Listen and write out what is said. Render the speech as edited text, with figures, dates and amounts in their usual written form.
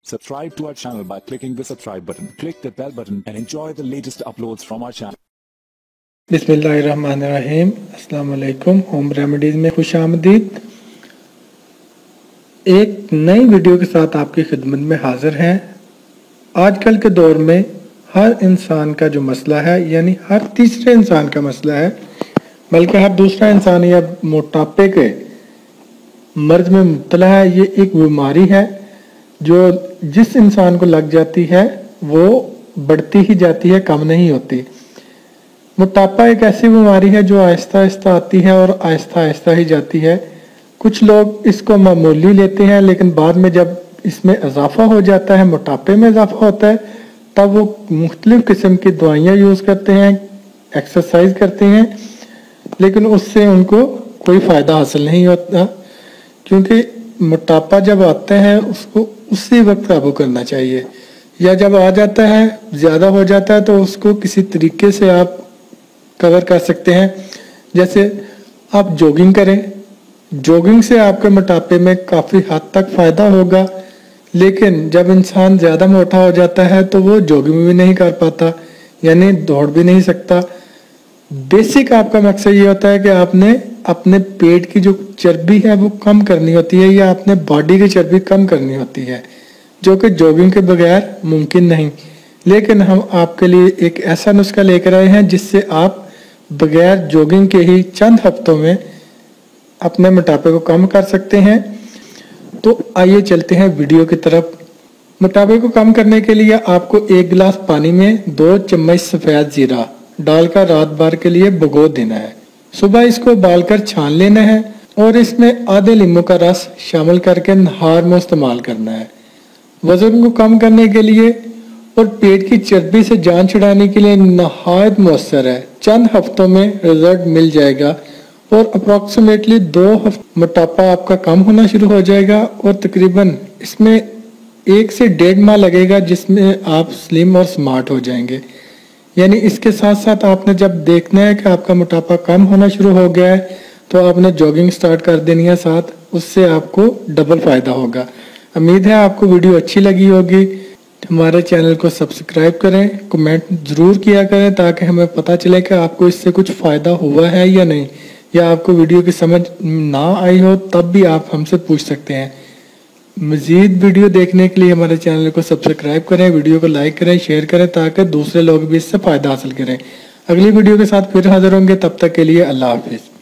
Subscribe to our channel by clicking the subscribe button. Click the bell button and enjoy the latest uploads from our channel. बिस्मिल्लाहिर्रहमानिर्रहीम। अस्सलाम वालेकुम। Home remedies में खुश आमदीद। एक नई वीडियो के साथ आपकी खिदमत में हाजिर हैं। आजकल के दौर में हर इंसान का जो मसला है, यानी हर तीसरे इंसान का मसला है, बल्कि हर दूसरा इंसान या मोटापे के मर्ज में मुब्तला है। ये एक बीमारी है जो जिस इंसान को लग जाती है वो बढ़ती ही जाती है, कम नहीं होती। मोटापा एक ऐसी बीमारी है जो आहिस्ता आहिस्ता आती है और आहिस्ता आहिस्ता ही जाती है। कुछ लोग इसको मामूली लेते हैं, लेकिन बाद में जब इसमें इजाफा हो जाता है, मोटापे में इजाफा होता है, तब वो मुख्तलिफ किस्म की दवाइयाँ यूज़ करते हैं, एक्सरसाइज करते हैं, लेकिन उससे उनको कोई फ़ायदा हासिल नहीं होता। क्योंकि मोटापा जब आता है उसको उसी वक्त काबू करना चाहिए, या जब आ जाता है, ज़्यादा हो जाता है, तो उसको किसी तरीके से आप कवर कर सकते हैं। जैसे आप जॉगिंग करें, जॉगिंग से आपके मोटापे में काफ़ी हद तक फ़ायदा होगा। लेकिन जब इंसान ज़्यादा मोटा हो जाता है तो वो जॉगिंग भी नहीं कर पाता, यानी दौड़ भी नहीं सकता। बेसिक आपका मकसद ये होता है कि आपने अपने पेट की जो चर्बी है वो कम करनी होती है, या अपने बॉडी की चर्बी कम करनी होती है, जो कि जॉगिंग के बगैर मुमकिन नहीं। लेकिन हम आपके लिए एक ऐसा नुस्खा लेकर आए हैं जिससे आप बगैर जॉगिंग के ही चंद हफ्तों में अपने मोटापे को कम कर सकते हैं। तो आइए चलते हैं वीडियो की तरफ। मोटापे को कम करने के लिए आपको 1 गिलास पानी में 2 चम्मच सफ़ेद जीरा डालकर रात भर के लिए भिगो देना है। सुबह इसको उबालकर छान लेना है और इसमें आधे नींबू का रस शामिल करके नहार में इस्तेमाल करना है। वजन को कम करने के लिए और पेट की चर्बी से जान छुड़ाने के लिए नहायत मौसर है। चंद हफ्तों में रिजल्ट मिल जाएगा और अप्रॉक्सीमेटली 2 हफ्ते मोटापा आपका कम होना शुरू हो जाएगा और तकरीबन इसमें 1 से 1.5 माह लगेगा, जिसमें आप स्लिम और स्मार्ट हो जाएंगे। यानी इसके साथ साथ आपने जब देखना है कि आपका मोटापा कम होना शुरू हो गया है तो आपने जॉगिंग स्टार्ट कर देनी है साथ, उससे आपको डबल फ़ायदा होगा। उम्मीद है आपको वीडियो अच्छी लगी होगी। हमारे चैनल को सब्सक्राइब करें, कमेंट ज़रूर किया करें ताकि हमें पता चले कि आपको इससे कुछ फ़ायदा हुआ है या नहीं, या आपको वीडियो की समझ ना आई हो तब भी आप हमसे पूछ सकते हैं। मज़ीद वीडियो देखने के लिए हमारे चैनल को सब्सक्राइब करें, वीडियो को लाइक करें, शेयर करें ताकि दूसरे लोग भी इससे फ़ायदा हासिल करें। अगली वीडियो के साथ फिर हाजिर होंगे, तब तक के लिए अल्लाह हाफिज़।